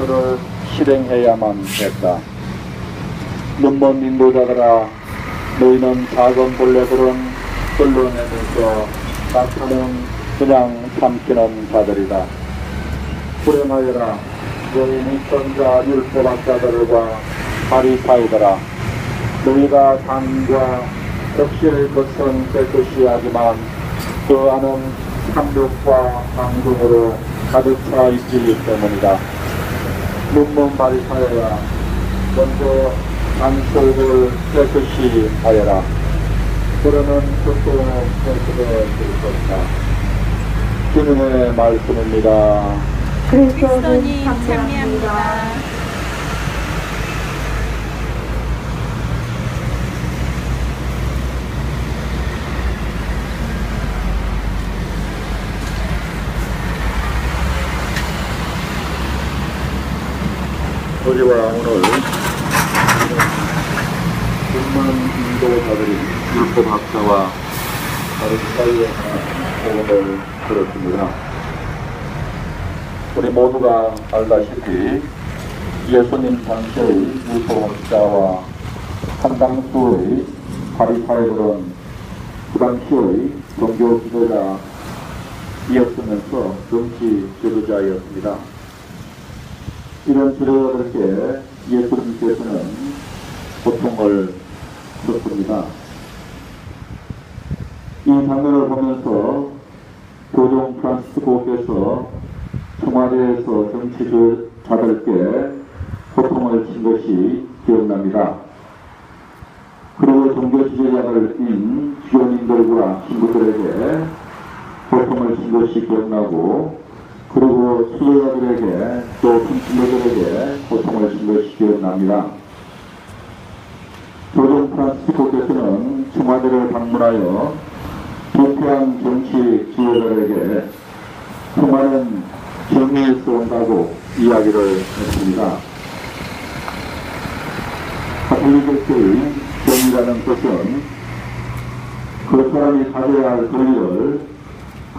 그것들을 실행해야만 했다. 눈먼 인도자들아, 너희는 작은 벌레들은 끌려내면서 낙타는 그냥 삼키는 자들이다. 불행하여라, 너희 선자 율법학자들과 바리사이들아, 너희가 단과 덕실 것은 깨끗이 하지만 그 안은 탐욕과 방종으로 가득 차 있기 때문이다. 눈먼 바리사이라, 먼저 안속을 깨끗이 하여라. 그러는 그도 깨끗해질 것이다. 주님의 말씀입니다. 그리스도님 참여합니다. 어제와 오늘 수많은 인도자들이 율법학자와 바리사이에 관한 복음을 들었습니다. 우리 모두가 알다시피 예수님 당시의 율법학자와 상당수의 바리사이들은 그 당시의 종교 지도자이었으면서 정치 지도자였습니다. 이런 지도자들께 예수님께서는 고통을 줬습니다. 이 장면을 보면서 교종 프란시스코께서 청와대에서 정치자들께 고통을 친 것이 기억납니다. 그리고 종교 지도자들인 주교님들과 신부들에게 고통을 친 것이 기억나고, 그리고 수도자들에게 또 평신도들에게 고통을 준 것이 기억납니다. 교종 프란시스코께서는 청와대를 방문하여 부패한 정치 지도자들에게 수많은 정의에서 온다고 이야기를 했습니다. 가톨릭교회의 정의라는 것은 그 사람이 가져야 할 권리를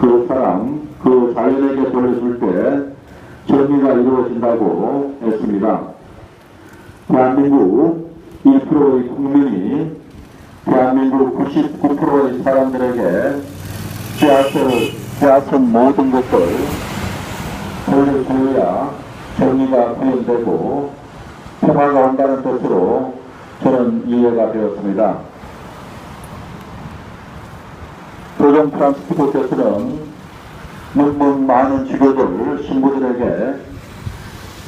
그 사람, 그 자연에게 돌려줄 때 정의가 이루어진다고 했습니다. 대한민국 1%의 국민이 대한민국 99%의 사람들에게 빼앗은 모든 것을 돌려줘야 정의가 구현되고 평화가 온다는 뜻으로 저는 이해가 되었습니다. 교종 프란시스코께서는 너무 많은 지교들, 신부들에게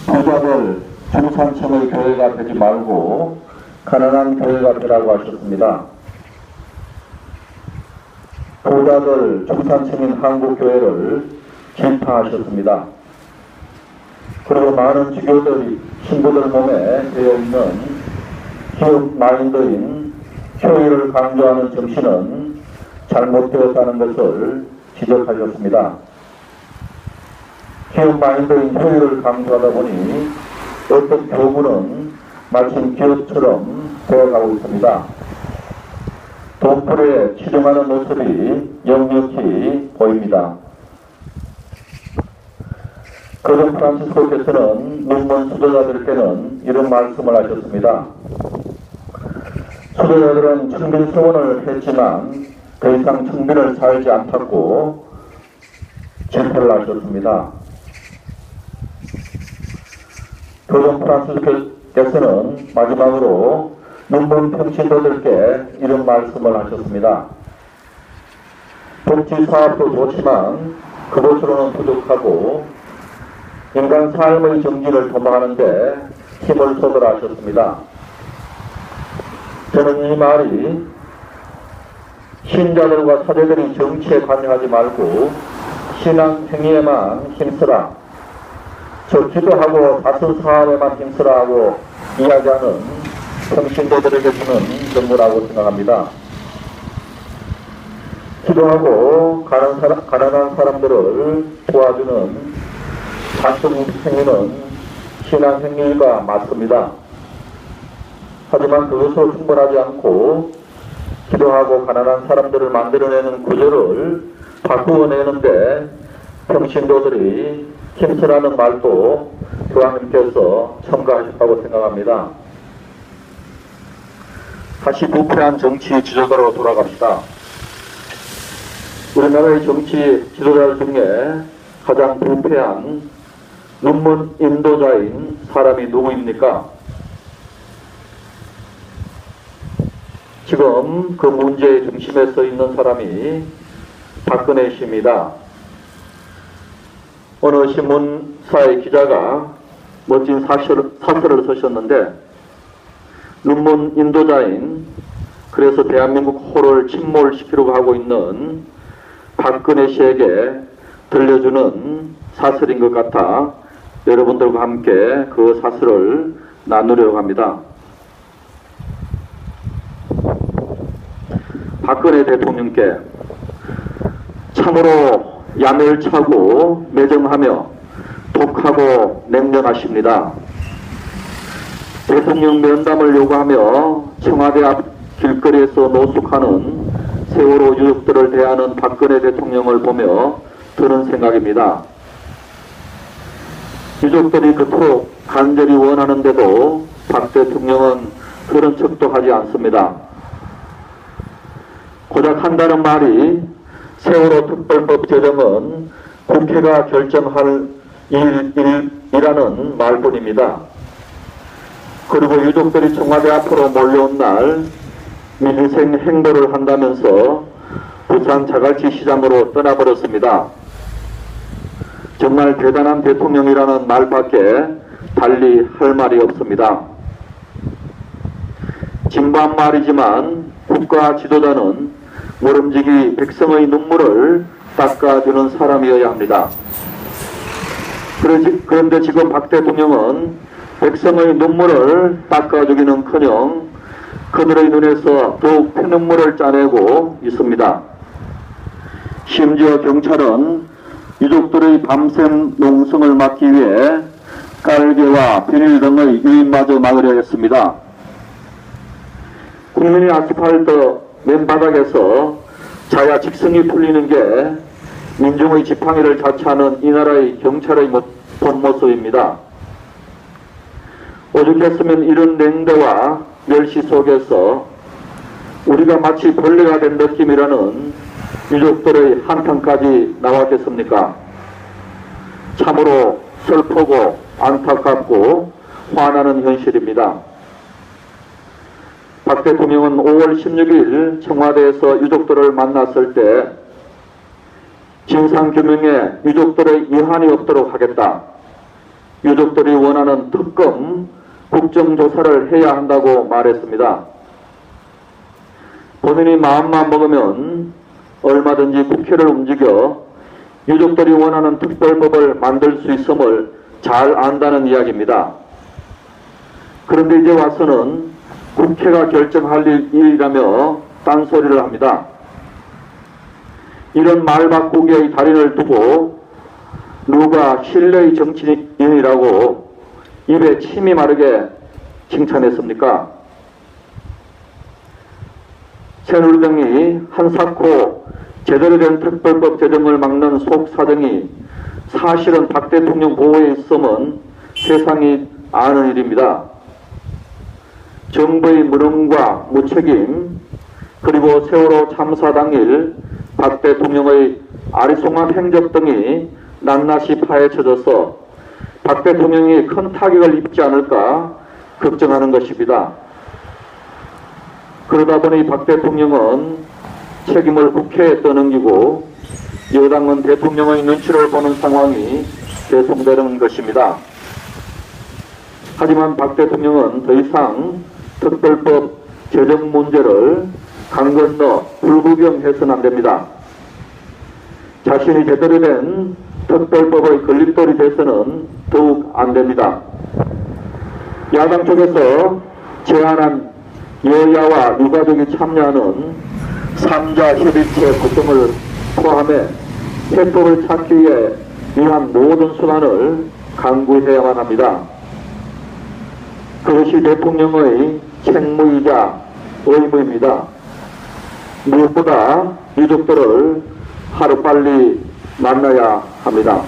부자들, 중산층의 교회가 되지 말고 가난한 교회가 되라고 하셨습니다. 부자들, 중산층인 한국 교회를 진파하셨습니다. 그리고 많은 지교들, 신부들 몸에 되어있는 기업 마인드인 효율을 강조하는 정신은 잘못되었다는 것을 지적하셨습니다. 기업 마인드인 효율을 강조하다 보니 어떤 교구는 마침 기업처럼 되어가고 있습니다. 돈벌이에 치중하는 모습이 역력히 보입니다. 교종 프란시스코께서는 눈먼 수도자들께는 이런 말씀을 하셨습니다. 수도자들은 청빈 소원을 했지만 더 이상 청빈을 살지 않다고 질타를 하셨습니다. 교종 프란시스코께서는 마지막으로 눈먼 평신도들께 이런 말씀을 하셨습니다. 정치 사업도 좋지만 그것으로는 부족하고 인간 삶의 정진을 도모하는데 힘을 쏟으라 하셨습니다. 저는 이 말이 신자들과 사제들이 정치에 관여하지 말고 신앙 행위에만 힘쓰라, 저 기도하고 다스 사업에만 힘쓰라 하고 이야기하는 평신도들에게 주는 정보라고 생각합니다. 기도하고 가난한 사람들을 도와주는 단순 행위는 신앙 행위가 맞습니다. 하지만 그것으로 충분하지 않고 기도하고 가난한 사람들을 만들어내는 구조를 바꾸어내는데 평신도들이 힘쓰라는 말도 교황님께서 첨가하셨다고 생각합니다. 다시 부패한 정치 지도자로 돌아갑시다. 우리나라의 정치 지도자 중에 가장 부패한 눈먼 인도자인 사람이 누구입니까? 지금 그 문제의 중심에 서 있는 사람이 박근혜 씨입니다. 어느 신문사의 기자가 멋진 사설을 쓰셨는데, 눈먼 인도자인, 그래서 대한민국 호를 침몰시키려고 하고 있는 박근혜 씨에게 들려주는 사설인 것 같아 여러분들과 함께 그 사설을 나누려고 합니다. 박근혜 대통령께 참으로 야멸차고 매정하며 독하고 냉정하십니다. 대통령 면담을 요구하며 청와대 앞 길거리에서 노숙하는 세월호 유족들을 대하는 박근혜 대통령을 보며 드는 생각입니다. 유족들이 그토록 간절히 원하는데도 박 대통령은 그런 척도 하지 않습니다. 고작 한다는 말이 세월호 특별법 제정은 국회가 결정할 일이라는 말뿐입니다. 그리고 유족들이 청와대 앞으로 몰려온 날 민생 행보를 한다면서 부산 자갈치 시장으로 떠나버렸습니다. 정말 대단한 대통령이라는 말밖에 달리 할 말이 없습니다. 진부한 말이지만 국가 지도자는 모름지기 백성의 눈물을 닦아주는 사람이어야 합니다. 그런데 지금 박 대통령은 백성의 눈물을 닦아주기는커녕 그들의 눈에서 더욱 피눈물을 짜내고 있습니다. 심지어 경찰은 유족들의 밤샘 농성을 막기 위해 깔개와 비닐 등의 유인마저 막으려 했습니다. 국민의 아스팔트 맨바닥에서 자야 직성이 풀리는 게 민중의 지팡이를 자처하는 이 나라의 경찰의 본 모습입니다. 오죽했으면 이런 냉대와 멸시 속에서 우리가 마치 벌레가 된 느낌이라는 유족들의 한탄까지 나왔겠습니까? 참으로 슬프고 안타깝고 화나는 현실입니다. 박 대통령은 5월 16일 청와대에서 유족들을 만났을 때 진상규명에 유족들의 이한이 없도록 하겠다. 유족들이 원하는 특검, 국정조사를 해야 한다고 말했습니다. 본인이 마음만 먹으면 얼마든지 국회를 움직여 유족들이 원하는 특별법을 만들 수 있음을 잘 안다는 이야기입니다. 그런데 이제 와서는 국회가 결정할 일이라며 딴소리를 합니다. 이런 말바꾸기의 달인을 두고 누가 신뢰의 정치인이라고 입에 침이 마르게 칭찬했습니까? 새누리당이 한사코 제대로 된 특별법 제정을 막는 속사정이 사실은 박 대통령 보호에 있음은 세상이 아는 일입니다. 정부의 무능과 무책임, 그리고 세월호 참사 당일 박 대통령의 아리송한 행적 등이 낱낱이 파헤쳐져서 박 대통령이 큰 타격을 입지 않을까 걱정하는 것입니다. 그러다 보니 박 대통령은 책임을 국회에 떠넘기고 여당은 대통령의 눈치를 보는 상황이 계속되는 것입니다. 하지만 박 대통령은 더 이상 특별법 제정 문제를 강 건너 불구경해서는 안 됩니다. 자신이 제대로 된 특별법의 걸림돌이 돼서는 더욱 안 됩니다. 야당 쪽에서 제안한 여야와 유가족이 참여하는 3자 협의체 구성을 포함해 해법을 찾기 위한 모든 수단을 강구해야만 합니다. 그것이 대통령의 책무이자 의무입니다. 무엇보다 유족들을 하루빨리 만나야 합니다.